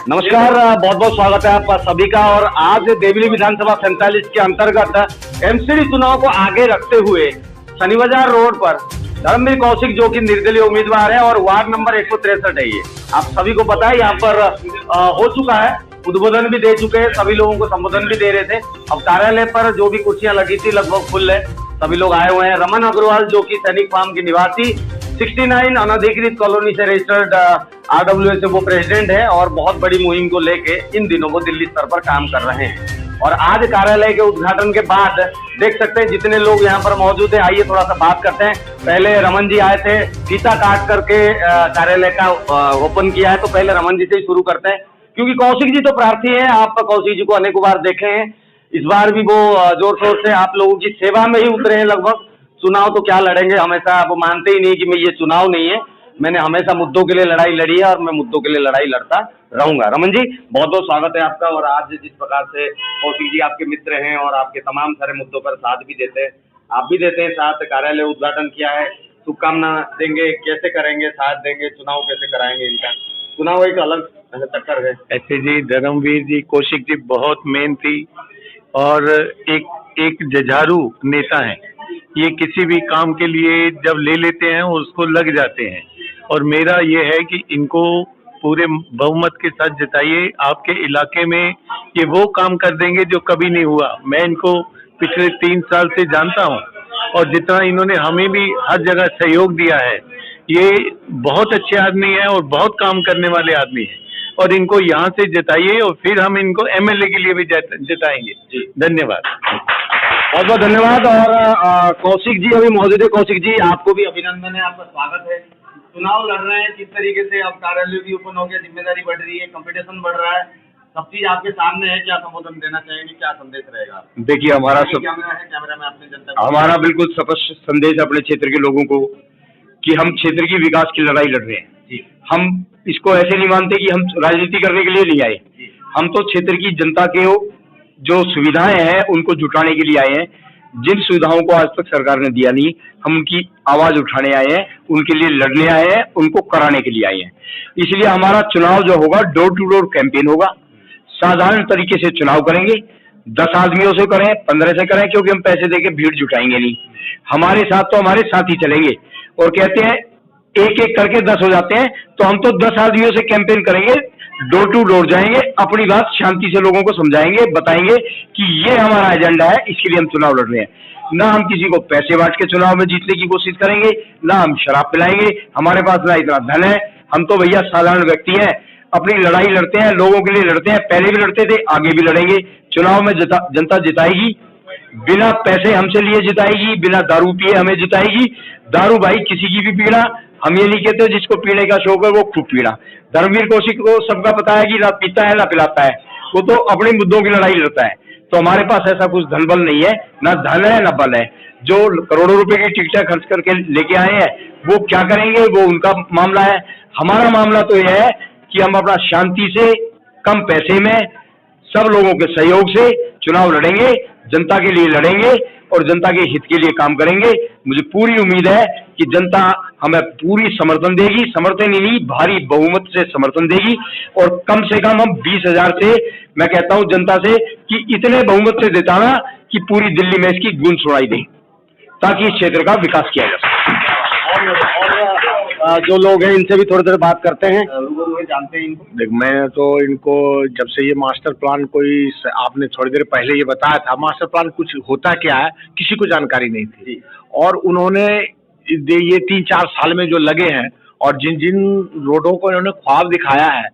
नमस्कार, बहुत बहुत स्वागत है आप सभी का। और आज देवली विधानसभा 47 के अंतर्गत एमसीडी चुनाव को आगे रखते हुए शनि बाजार रोड पर धर्मवीर कौशिक जो कि निर्दलीय उम्मीदवार है और वार्ड नंबर 163 है, ये आप सभी को पता है, यहाँ पर हो चुका है, उद्बोधन भी दे चुके हैं, सभी लोगों को संबोधन भी दे रहे थे। अब कार्यालय पर जो भी कुर्सियां लगी थी लगभग फुल है, सभी लोग आए हुए हैं। रमन अग्रवाल जो कि सैनिक फार्म के निवासी 69 अनधिकृत कॉलोनी से रजिस्टर्ड RWA से वो प्रेसिडेंट है और बहुत बड़ी मुहिम को लेके इन दिनों वो दिल्ली स्तर पर काम कर रहे हैं। और आज कार्यालय के उद्घाटन के बाद देख सकते हैं जितने लोग यहाँ पर मौजूद हैं, आइए थोड़ा सा बात करते हैं। पहले रमन जी आए थे, फीता काट करके कार्यालय का ओपन किया है, तो पहले रमन जी से ही शुरू करते हैं क्योंकि कौशिक जी तो प्रार्थी हैं, आप कौशिक जी को अनेकों बार देखे हैं, इस बार भी वो जोर शोर से आप लोगों की सेवा में ही उतरे हैं। लगभग चुनाव तो क्या लड़ेंगे, हमेशा वो मानते ही नहीं कि मैं ये चुनाव नहीं है, मैंने हमेशा मुद्दों के लिए लड़ाई लड़ी है और मैं मुद्दों के लिए लड़ाई लड़ता रहूंगा। रमन जी बहुत बहुत स्वागत है आपका। और आज जिस प्रकार से कौशिक जी आपके मित्र हैं और आपके तमाम सारे मुद्दों पर साथ भी देते हैं, आप भी देते हैं साथ, कार्यालय उद्घाटन किया है, शुभकामना देंगे, कैसे करेंगे, साथ देंगे, चुनाव कैसे कराएंगे, इनका चुनाव एक अलग चक्कर है। ऐसे जी धर्मवीर जी कौशिक जी बहुत मेहनती और एक जुझारू नेता हैं। ये किसी भी काम के लिए जब ले लेते हैं उसको लग जाते हैं और मेरा ये है कि इनको पूरे बहुमत के साथ जिताइए। आपके इलाके में ये वो काम कर देंगे जो कभी नहीं हुआ। मैं इनको पिछले 3 साल से जानता हूँ और जितना इन्होंने हमें भी हर जगह सहयोग दिया है, ये बहुत अच्छे आदमी है और बहुत काम करने वाले आदमी है और इनको यहाँ से जिताइए और फिर हम इनको MLA के लिए भी जिताएंगे जी। धन्यवाद, बहुत बहुत धन्यवाद। और कौशिक जी अभी मौजूद है। कौशिक जी आपको भी अभिनंदन है, आपका स्वागत है। चुनाव लड़ रहे हैं, किस तरीके से अब कार्यालय भी ओपन हो गया, जिम्मेदारी बढ़ रही है, कंपटीशन बढ़ रहा है, सब चीज आपके सामने है, क्या संबोधन देना चाहेंगे, क्या संदेश रहेगा? देखिए हमारा कैमरा में आपने जनता हमारा बिल्कुल स्पष्ट संदेश अपने क्षेत्र के लोगों को कि हम क्षेत्र की विकास की लड़ाई लड़ रहे हैं जी। हम इसको ऐसे नहीं मानते कि हम राजनीति करने के लिए नहीं आए, हम तो क्षेत्र की जनता के जो सुविधाएं हैं उनको जुटाने के लिए आए हैं। जिन सुविधाओं को आज तक सरकार ने दिया नहीं, हम उनकी आवाज उठाने आए हैं, उनके लिए लड़ने आए हैं, उनको कराने के लिए आए हैं। इसलिए हमारा चुनाव जो होगा डोर टू डोर कैंपेन होगा, साधारण तरीके से चुनाव करेंगे, 10 आदमियों से करें, 15 से करें, क्योंकि हम पैसे देके भीड़ जुटाएंगे नहीं। हमारे साथ तो हमारे साथ ही चलेंगे और कहते हैं एक एक करके 10 हो जाते हैं, तो हम तो 10 आदमियों से कैंपेन करेंगे, डोर टू डोर जाएंगे, अपनी बात शांति से लोगों को समझाएंगे, बताएंगे कि ये हमारा एजेंडा है, इसके लिए हम चुनाव लड़ रहे हैं। ना हम किसी को पैसे बांट के चुनाव में जीतने की कोशिश करेंगे, ना हम शराब पिलाएंगे, हमारे पास ना इतना धन है। हम तो भैया साधारण व्यक्ति हैं, अपनी लड़ाई लड़ते हैं, लोगों के लिए लड़ते हैं, पहले भी लड़ते थे, आगे भी लड़ेंगे। चुनाव में जनता जिताएगी, बिना पैसे हमसे लिए जिताएगी, बिना दारू पिए हमें जिताएगी। दारू भाई किसी की भी पीना, हम ये नहीं कहते जिसको पीने का शौक है वो खूब पीना। धर्मवीर कौशिक को सबका पता है कि ना पीता है ना पिलाता है, वो तो अपने मुद्दों की लड़ाई लड़ता है। तो हमारे पास ऐसा कुछ धन बल नहीं है, ना धन है ना बल है। जो करोड़ों रुपए की टिकटें खर्च करके लेके आए हैं वो क्या करेंगे, वो उनका मामला है। हमारा मामला तो यह है कि हम अपना शांति से, कम पैसे में, सब लोगों के सहयोग से चुनाव लड़ेंगे, जनता के लिए लड़ेंगे और जनता के हित के लिए काम करेंगे। मुझे पूरी उम्मीद है कि जनता हमें पूरी समर्थन देगी, समर्थन ही नहीं भारी बहुमत से समर्थन देगी। और कम से कम हम 20,000 से, मैं कहता हूं जनता से कि इतने बहुमत से जिताना कि पूरी दिल्ली में इसकी गूंज सुनाई दे, ताकि इस क्षेत्र का विकास किया जा सके। और जो लोग हैं इनसे भी थोड़ी देर बात करते हैं, जानते हैं इनको। देख मैं तो इनको जब से ये मास्टर प्लान कोई आपने थोड़ी देर पहले ये बताया था, मास्टर प्लान कुछ होता क्या है किसी को जानकारी नहीं थी और उन्होंने ये 3-4 साल में जो लगे हैं और जिन जिन रोडों को इन्होंने ख्वाब दिखाया है,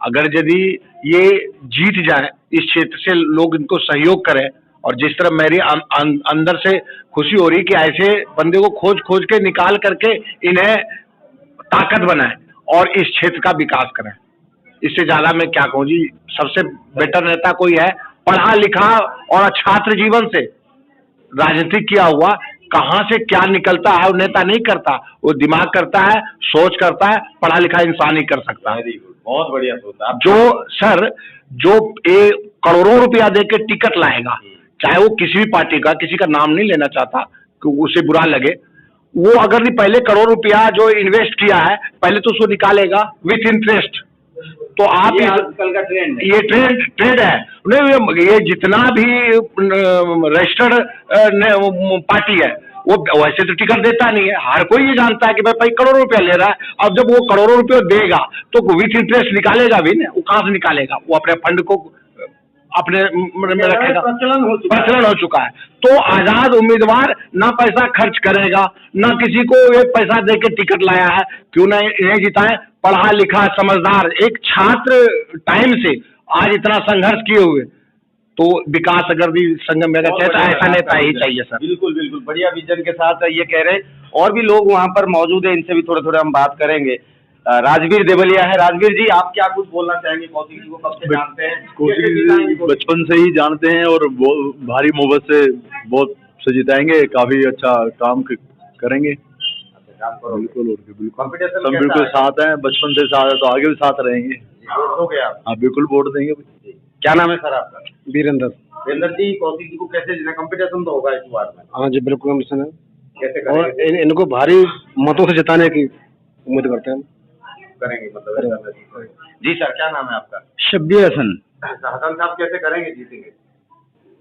अगर यदि ये जीत जाए, इस क्षेत्र से लोग इनको सहयोग करें और जिस तरह मेरी अंदर से खुशी हो रही कि ऐसे बंदे को खोज खोज के निकाल करके इन्हें ताकत बनाए और इस क्षेत्र का विकास करें, इससे ज्यादा मैं क्या कहूँ जी। सबसे बेटर नेता कोई है, पढ़ा लिखा और छात्र जीवन से राजनीतिक किया हुआ, कहाँ से क्या निकलता है वो नेता नहीं करता, वो दिमाग करता है, सोच करता है, पढ़ा लिखा इंसान ही कर सकता है। बहुत बढ़िया सोचा। जो करोड़ों रुपया दे के टिकट लाएगा, चाहे वो किसी भी पार्टी का, किसी का नाम नहीं लेना चाहता कि उसे बुरा लगे, वो अगर नहीं पहले करोड़ रुपया जो इन्वेस्ट किया है पहले तो उसको निकालेगा विथ इंटरेस्ट, तो आप ये इस आजकल का ट्रेंड है। ये ट्रेंड है नहीं, ये जितना भी रजिस्टर्ड पार्टी है वो वैसे तो टिकट देता नहीं है। हर कोई ये जानता है कि भाई करोड़ों रुपया ले रहा है। अब जब वो करोड़ों रुपया देगा तो विथ इंटरेस्ट निकालेगा भी ना, वो कहाँ से निकालेगा? वो अपने फंड को अपने में रखेगा। प्रचलन हो चुका है। तो आजाद उम्मीदवार ना पैसा खर्च करेगा, ना किसी को एक पैसा दे के टिकट लाया है। क्यों ना इन्हें जिताएं? पढ़ा लिखा समझदार एक छात्र टाइम से आज इतना संघर्ष किए हुए, तो विकास अगर भी संगम में चाहे तो ऐसा नेता ही चाहिए सर। बिल्कुल बिल्कुल, बढ़िया विजन के साथ ये कह रहे हैं। और भी लोग वहाँ पर मौजूद है, इनसे भी थोड़ा थोड़ा हम बात करेंगे। राजवीर देवलिया है। राजवीर जी, आप क्या कुछ बोलना चाहेंगे? कौशिक जी को कब से जानते हैं? कौशिक जी बचपन से ही जानते हैं और भारी मोहब्बत से बहुत से जिताएंगे। काफी अच्छा काम करेंगे। बिल्कुल बिल्कुल कॉम्पिटिशन सब बिल्कुल साथ हैं, बचपन से साथ है तो आगे भी साथ रहेंगे। हो गया आप? हाँ बिल्कुल वोट देंगे। क्या नाम है सर आपका? वीरेंद्र। वीरेंद्र जी, कौशिक जी को कैसे जीतना? कंपटीशन तो होगा इस बार में। हाँ जी बिल्कुल कंपटीशन है। कैसे और करेंगे? इनको भारी मतों से जिताने की उम्मीद करते हैं। करेंगे मतलब जी। सर क्या नाम है आपका? शब्बीर हसन। हसन साहब कैसे करेंगे, जीतेंगे?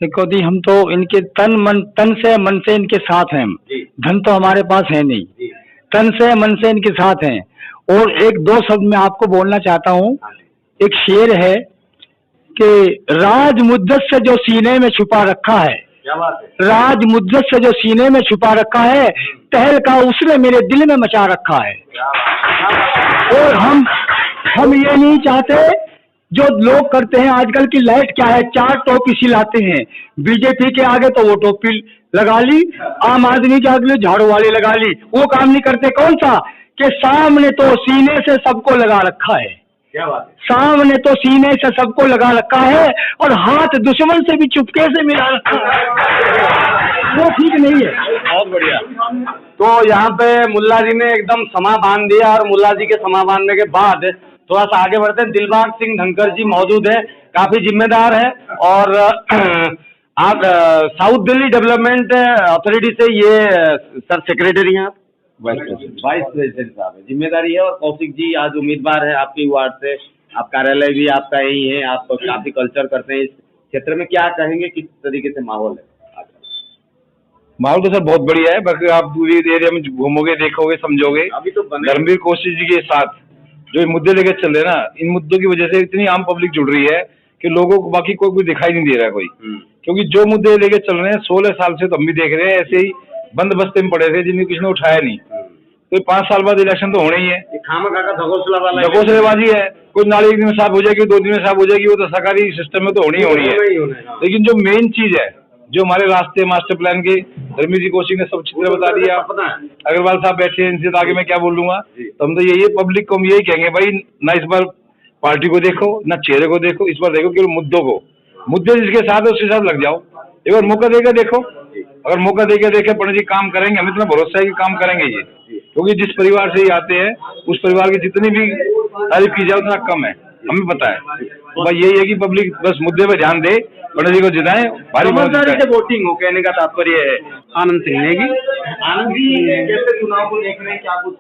देखो जी, हम तो इनके तन से मन से इनके साथ हैं। जी। धन तो हमारे पास है नहीं, जी। तन से मन से इनके साथ हैं। और एक दो शब्द मैं आपको बोलना चाहता हूँ। एक शेर है कि राज मुद्दत से जो सीने में छुपा रखा है, क्या बात है? राज मुद्दत से जो सीने में छुपा रखा है, तहल का उसने मेरे दिल में मचा रखा है। और हम ये नहीं चाहते जो लोग करते हैं आजकल की लाइट क्या है, 4 टोपी सिलाते हैं। बीजेपी के आगे तो वो टोपी लगा ली, आम आदमी के आगे झाड़ू वाली लगा ली। वो काम नहीं करते। कौन सा? कि सामने तो सीने से सबको लगा रखा है। क्या बात है? सामने तो सीने से सबको लगा रखा है और हाथ दुश्मन से भी चुपके से मिला रखा है। वो ठीक नहीं है। बहुत बढ़िया। तो यहाँ पे मुल्ला जी ने एकदम समा बांध दिया, और मुल्ला जी के समा बांधने के बाद थोड़ा सा आगे बढ़ते हैं। दिलबाग सिंह धनकर जी मौजूद है, काफी जिम्मेदार है। और आप साउथ दिल्ली डेवलपमेंट अथॉरिटी से ये सर सेक्रेटरी हैं आप? वाइस प्रेसिडेंट साहब है, जिम्मेदारी है। और कौशिक जी आज उम्मीदवार है आपकी वार्ड से, आप कार्यालय भी आपका यही है, आप काफी कल्चर करते हैं इस क्षेत्र में। क्या कहेंगे, किस तरीके से माहौल है? माहौल तो सर बहुत बढ़िया है। बाकी आप पूरी एरिया में घूमोगे, देखोगे, समझोगे। अभी तो धर्मवीर कौशिक जी के साथ जो ये मुद्दे लेकर चल रहे हैं ना, इन मुद्दों की वजह से इतनी आम पब्लिक जुड़ रही है कि लोगों को बाकी कोई दिखाई नहीं दे रहा है कोई। क्योंकि जो मुद्दे लेके चल रहे हैं 16 साल से तो हम भी देख रहे हैं, ऐसे ही बंद बस्ते में पड़े थे जिन्हें किसी ने उठाया नहीं। तो 5 साल बाद इलेक्शन तो होना ही है। खामखा का ढकोसलेबाजी है। कोई नाली एक दिन में साफ हो जाएगी, 2 दिन में साफ हो जाएगी, वो तो सरकारी सिस्टम में तो होनी ही होनी है। लेकिन जो मेन चीज है, जो हमारे रास्ते मास्टर प्लान के धर्मवीर जी कौशिक ने सब चित्र बता दिया। अग्रवाल साहब बैठे हैं, इनसे आगे मैं क्या बोलूंगा। तो हम तो यही पब्लिक को हम यही कहेंगे, भाई ना इस बार पार्टी को देखो, ना चेहरे को देखो, इस बार देखो केवल मुद्दों को। मुद्दे जिसके साथ है उसके साथ लग जाओ। एक बार मौका देकर देखो। अगर मौका देकर देखे पंडित जी काम करेंगे, हमें इतना भरोसा है कि काम करेंगे ये। क्योंकि जिस परिवार से ये आते हैं उस परिवार की जितनी भी तारीफ की जाए उतना कम है, हमें पता है। तो भाई यही है कि पब्लिक बस मुद्दे पे ध्यान दे, पंडित जी को जिताएं, भारी समझदारी से वोटिंग हो, कहने का तात्पर्य है। आनंद सिंह नेगी। आनंद जी कैसे चुनाव को देख रहे हैं, क्या कुछ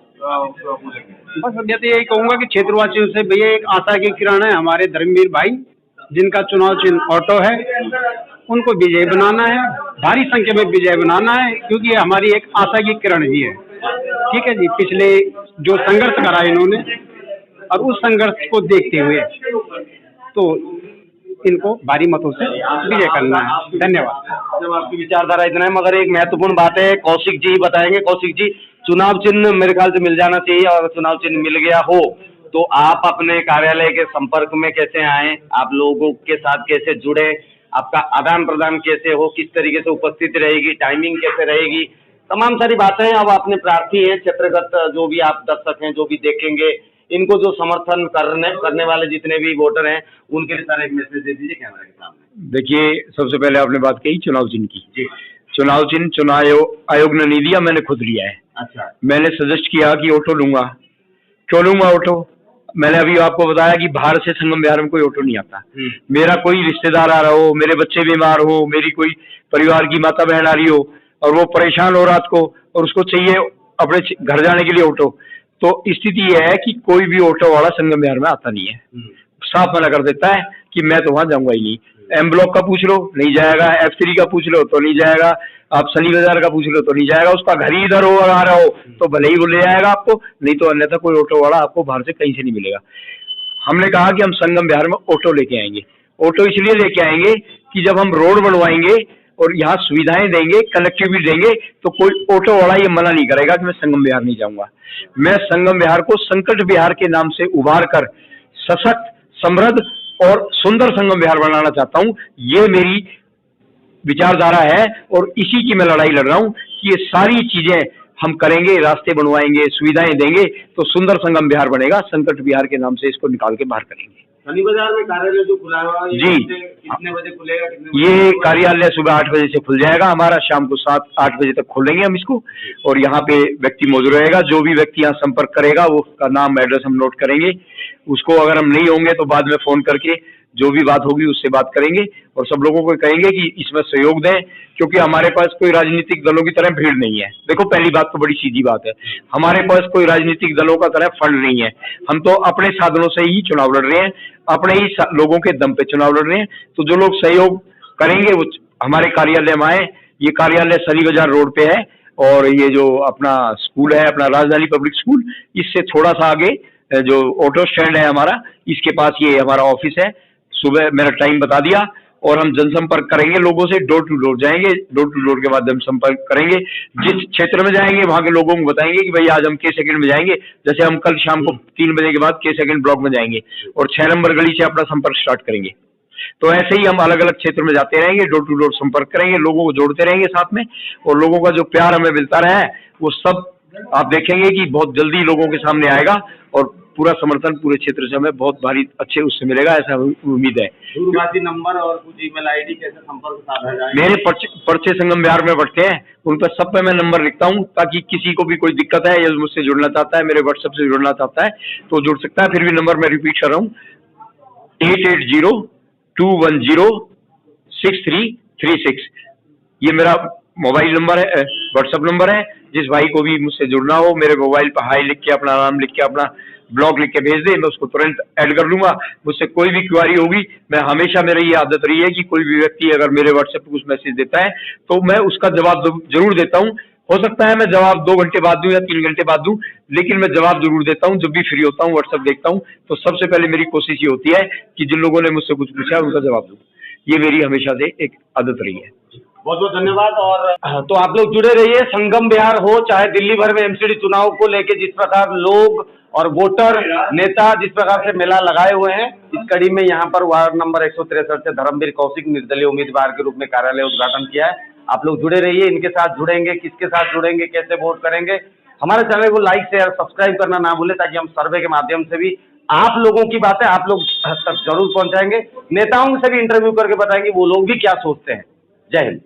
बस मैं तो यही कहूँगा कि क्षेत्रवासियों से भैया एक आशा की किरण है। हमारे धर्मवीर भाई जिनका चुनाव चिन्ह ऑटो है, उनको विजय बनाना है, भारी संख्या में विजय बनाना है। क्योंकि ये हमारी एक आशा की किरण भी है। ठीक है जी। पिछले जो संघर्ष करा इन्होंने, और उस संघर्ष को देखते हुए तो इनको भारी मतों से विजय करना है। धन्यवाद। जब आपकी विचारधारा इतना है, मगर एक महत्वपूर्ण बात है, कौशिक जी बताएंगे। कौशिक जी, चुनाव चिन्ह मेरे ख्याल से मिल जाना चाहिए, और चुनाव चिन्ह मिल गया हो तो आप अपने कार्यालय के संपर्क में कैसे आए, आप लोगों के साथ कैसे जुड़े, आपका आदान प्रदान कैसे हो, किस तरीके से उपस्थित रहेगी, टाइमिंग कैसे रहेगी, तमाम सारी बातें। अब आपने प्रार्थी हैं, क्षेत्रगत जो भी आप दर्शक हैं, जो भी देखेंगे, इनको जो समर्थन करने वाले जितने भी वोटर हैं, उनके लिए सारा एक मैसेज दे दीजिए कैमरे के सामने। देखिए, सबसे पहले आपने बात कही चुनाव चिन्ह की। चुनाव चिन्ह चुनाव आयोग ने नहीं दिया, मैंने खुद लिया है। अच्छा। मैंने सजेस्ट किया कि ऑटो लूंगा। क्यों लूंगा ऑटो? मैंने अभी आपको बताया कि बाहर से संगम विहार में कोई ऑटो नहीं आता। मेरा कोई रिश्तेदार आ रहा हो, मेरे बच्चे बीमार हो, मेरी कोई परिवार की माता बहन आ रही हो और वो परेशान हो रात को और उसको चाहिए अपने घर जाने के लिए ऑटो, तो स्थिति यह है कि कोई भी ऑटो वाला संगम विहार में आता नहीं है, साफ मना कर देता है कि मैं तो वहां जाऊंगा ही नहीं। एम ब्लॉक का पूछ लो नहीं जाएगा, F3 का पूछ लो तो नहीं जाएगा, आप शनि बाजार का पूछ लो तो नहीं जाएगा। उसका घर ही इधर हो और आ रहा हो तो भले ही वो ले जाएगा आपको, नहीं तो अन्यथा कोई ऑटो वाला आपको बाहर से कहीं से नहीं मिलेगा। हमने कहा कि हम संगम विहार में ऑटो लेके आएंगे। ऑटो इसलिए लेके आएंगे कि जब हम रोड बनवाएंगे और यहाँ सुविधाएं देंगे, कनेक्टिविटी देंगे, तो कोई ऑटो वाला ये मना नहीं करेगा कि मैं संगम विहार नहीं जाऊंगा। मैं संगम विहार को संकट विहार के नाम से उभार कर सशक्त, समृद्ध और सुंदर संगम विहार बनाना चाहता हूं। ये मेरी विचारधारा है और इसी की मैं लड़ाई लड़ रहा हूं कि ये सारी चीजें हम करेंगे, रास्ते बनवाएंगे, सुविधाएं देंगे तो सुंदर संगम विहार बनेगा। संकट विहार के नाम से इसको निकाल के बाहर करेंगे। शनि बाजार में कार्यालय जो खुला हुआ है, जी, कितने बजे खुलेगा? ये कार्यालय सुबह 8 बजे से खुल जाएगा हमारा, शाम को 7-8 बजे तक खोलेंगे हम इसको। और यहाँ पे व्यक्ति मौजूद रहेगा, जो भी व्यक्ति यहाँ संपर्क करेगा वो उसका नाम एड्रेस हम नोट करेंगे। उसको अगर हम नहीं होंगे तो बाद में फोन करके जो भी बात होगी उससे बात करेंगे और सब लोगों को कहेंगे कि इसमें सहयोग दें, क्योंकि हमारे पास कोई राजनीतिक दलों की तरह भीड़ नहीं है। देखो पहली बात तो बड़ी सीधी बात है, हमारे पास कोई राजनीतिक दलों का तरह फंड नहीं है। हम तो अपने साधनों से ही चुनाव लड़ रहे हैं, अपने ही लोगों के दम पे चुनाव लड़ रहे हैं। तो जो लोग सहयोग करेंगे वो हमारे कार्यालय में आए। ये कार्यालय शनि बाजार रोड पे है और ये जो अपना स्कूल है, अपना राजधानी पब्लिक स्कूल, इससे थोड़ा सा आगे जो ऑटो स्टैंड है हमारा, इसके पास ये हमारा ऑफिस है। सुबह मेरा टाइम बता दिया और हम जनसंपर्क करेंगे, लोगों से डोर टू डोर जाएंगे, डोर टू डोर के बाद हम संपर्क करेंगे। जिस क्षेत्र में जाएंगे वहां के लोगों को बताएंगे कि भाई आज हम के सेकंड में जाएंगे। जैसे हम कल शाम को 3 बजे के बाद के सेकंड ब्लॉक में जाएंगे और 6 नंबर गली से अपना संपर्क स्टार्ट करेंगे। तो ऐसे ही हम अलग अलग क्षेत्र में जाते रहेंगे, डोर टू डोर संपर्क करेंगे, लोगों को जोड़ते रहेंगे साथ में। और लोगों का जो प्यार हमें मिलता रहा है वो सब आप देखेंगे कि बहुत जल्दी लोगों के सामने आएगा और पूरा समर्थन पूरे क्षेत्र से हमें बहुत भारी अच्छे उससे मिलेगा, ऐसा उम्मीद है। दूरभाषी नंबर और कुछ ईमेल आईडी कैसे संपर्क साधा जाए? मेरे पर्चे संगम विहार में बढ़ते हैं, उन पर सब पे मैं नंबर लिखता हूँ ताकि किसी को भी कोई दिक्कत है या मुझसे जुड़ना चाहता है, मेरे व्हाट्सएप से जुड़ना चाहता है तो जुड़ सकता है। फिर भी नंबर मैं रिपीट कर रहा हूँ, 8802106336। ये मेरा मोबाइल नंबर है, व्हाट्सएप नंबर है। जिस भाई को भी मुझसे जुड़ना हो मेरे मोबाइल पर हाई लिख के, अपना नाम लिख के, अपना ब्लॉग लिख के भेज दे, मैं उसको तुरंत ऐड कर लूंगा। मुझसे कोई भी क्वेरी होगी, मैं हमेशा, मेरी ये आदत रही है कि कोई भी व्यक्ति अगर मेरे व्हाट्सएप पे कुछ मैसेज देता है तो मैं उसका जवाब जरूर देता हूँ। हो सकता है मैं जवाब 2 घंटे बाद दूं या 3 घंटे बाद दूं, लेकिन मैं जवाब जरूर देता हूं। जब भी फ्री होता हूं व्हाट्सएप देखता हूं तो सबसे पहले मेरी कोशिश ये होती है कि जिन लोगों ने मुझसे कुछ पूछा उनका जवाब दूं। ये मेरी हमेशा से एक आदत रही है। बहुत बहुत धन्यवाद। और तो आप लोग जुड़े रहिए, संगम विहार हो चाहे दिल्ली भर में एमसीडी चुनाव को लेके जिस प्रकार लोग और वोटर नेता जिस प्रकार से मेला लगाए हुए हैं, इस कड़ी में यहाँ पर वार्ड नंबर 163 से धर्मवीर कौशिक निर्दलीय उम्मीदवार के रूप में कार्यालय उद्घाटन किया है। आप लोग जुड़े रहिए, इनके साथ जुड़ेंगे, किसके साथ जुड़ेंगे, कैसे वोट करेंगे, हमारे चैनल को लाइक शेयर सब्सक्राइब करना ना भूले, ताकि हम सर्वे के माध्यम से भी आप लोगों की बातें आप लोग तक जरूर पहुंचाएंगे। नेताओं से भी इंटरव्यू करके बताएंगे वो लोग भी क्या सोचते हैं। जय हिंद।